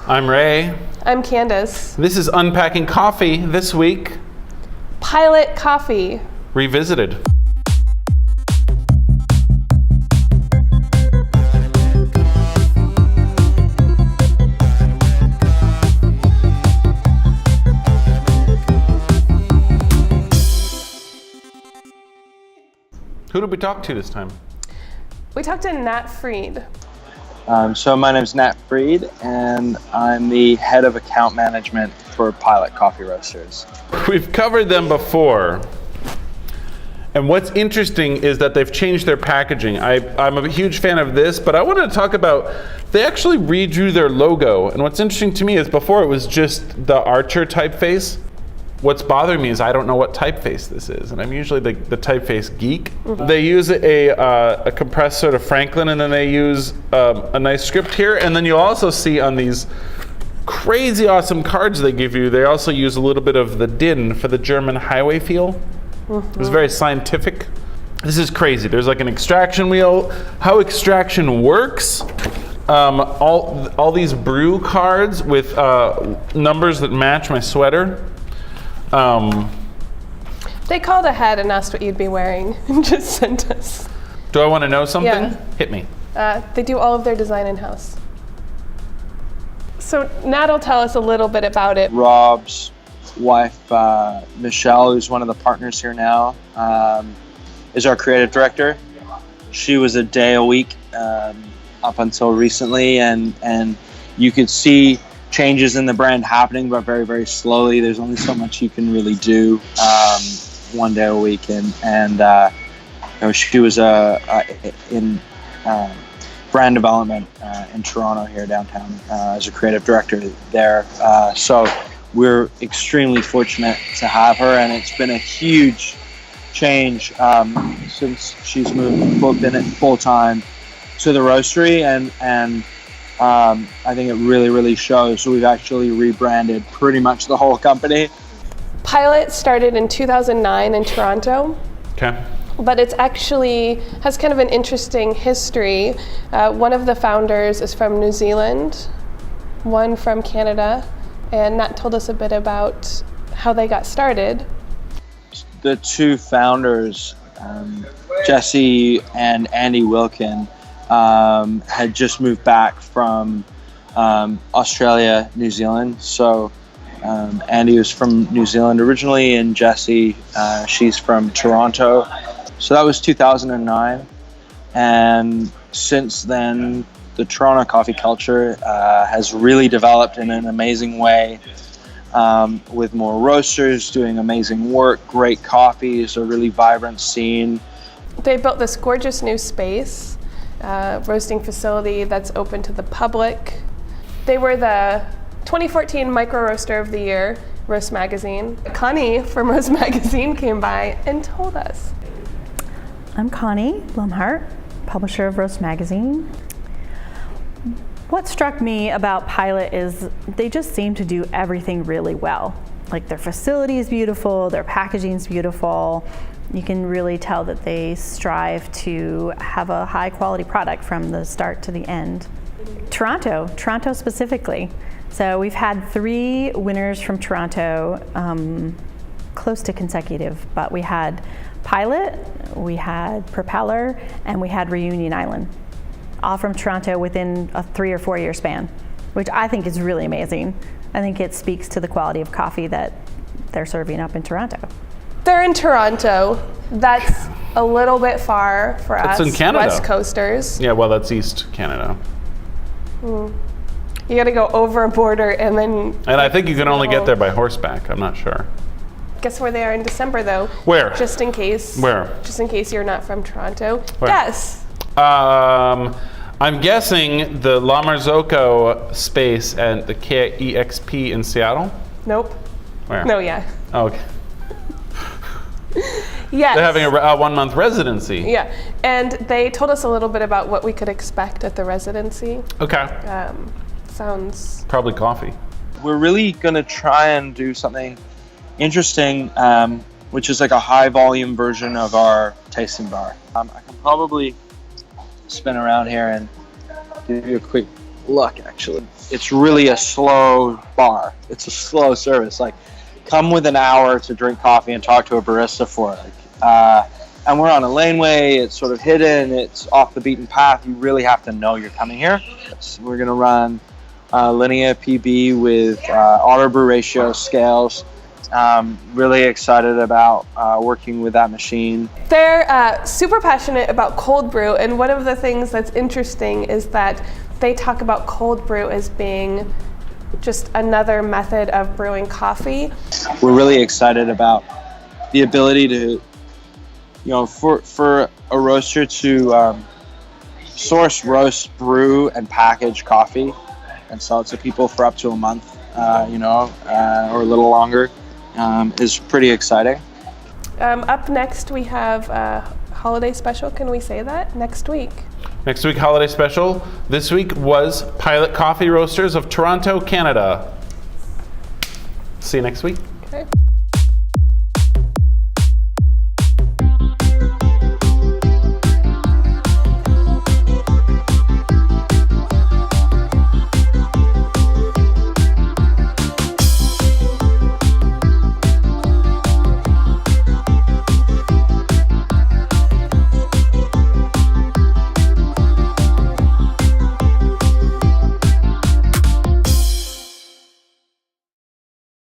I'm Ray. I'm Candace. This is Unpacking Coffee this week. Pilot Coffee. Revisited. Who did we talk to this time? We talked to Nat Freed. So my name is Nat Freed, and I'm the head of account management for Pilot Coffee Roasters. We've covered them before. And what's interesting is that they've changed their packaging. I'm a huge fan of this, but I wanted to talk about, they actually redrew their logo. And what's interesting to me is before it was just the Archer typeface. What's bothering me is I don't know what typeface this is, and I'm usually the typeface geek. Mm-hmm. They use a compressed sort of Franklin, and then they use a nice script here, and then you'll also see on these crazy awesome cards they give you, they also use a little bit of the DIN for the German highway feel. Mm-hmm. It's very scientific. This is crazy. There's like an extraction wheel, how extraction works. All these brew cards with numbers that match my sweater. They called ahead and asked what you'd be wearing and just sent us. Do I want to know something? Yeah. Hit me. They do all of their design in-house. So Nat will tell us a little bit about it. Rob's wife, Michelle, who's one of the partners here now, is our creative director. She was a day a week up until recently, and you could see changes in the brand happening, but very, very slowly. There's only so much you can really do one day a week, and she was in brand development in Toronto here downtown as a creative director there. So we're extremely fortunate to have her, and it's been a huge change since she's moved in it full time to the roastery, and I think it really, really shows. So we've actually rebranded pretty much the whole company. Pilot started in 2009 in Toronto. Okay. But it's actually has kind of an interesting history. One of the founders is from New Zealand, one from Canada, and Nat told us a bit about how they got started. The two founders, Jesse and Andy Wilkin, had just moved back from Australia, New Zealand. So Andy was from New Zealand originally, and Jessie, she's from Toronto. So that was 2009. And since then, the Toronto coffee culture has really developed in an amazing way, with more roasters doing amazing work, great coffees, a really vibrant scene. They built this gorgeous new space, roasting facility that's open to the public. They were the 2014 Micro Roaster of the Year, Roast Magazine. Connie from Roast Magazine came by and told us. I'm Connie Blumhart, publisher of Roast Magazine. What struck me about Pilot is they just seem to do everything really well. Like their facility is beautiful, their packaging is beautiful. You can really tell that they strive to have a high quality product from the start to the end. Toronto specifically. So we've had 3 winners from Toronto, close to consecutive, but we had Pilot, we had Propeller, and we had Reunion Island, all from Toronto within a 3 or 4 year span, which I think is really amazing. I think it speaks to the quality of coffee that they're serving up in Toronto. They're in Toronto. That's a little bit far for us, in Canada. West Coasters. Yeah, well, that's East Canada. You got to go over a border and then... And I think you can only get there by horseback. I'm not sure. Guess where they are in December, though? Where? Just in case. Where? Just in case you're not from Toronto. Where? Guess. I'm guessing the La Marzocco space at the KEXP in Seattle. Nope. Where? No, yeah. Oh, okay. Yes. They're having a 1-month residency. Yeah, and they told us a little bit about what we could expect at the residency. Okay. Sounds... Probably coffee. We're really going to try and do something interesting, which is like a high volume version of our tasting bar. I can probably spin around here and give you a quick look, actually. It's really a slow bar. It's a slow service. Like, come with an hour to drink coffee and talk to a barista for it. And we're on a laneway. It's sort of hidden. It's off the beaten path. You really have to know you're coming here. We're going to run Linea PB with auto brew ratio scales. Really excited about working with that machine. They're super passionate about cold brew, and one of the things that's interesting is that they talk about cold brew as being just another method of brewing coffee. We're really excited about the ability to, for a roaster to source, roast, brew, and package coffee and sell it to people for up to a month, or a little longer, is pretty exciting. Up next, we have a holiday special. Can we say that? Next week. Next week, holiday special. This week was Pilot Coffee Roasters of Toronto, Canada. See you next week. Okay.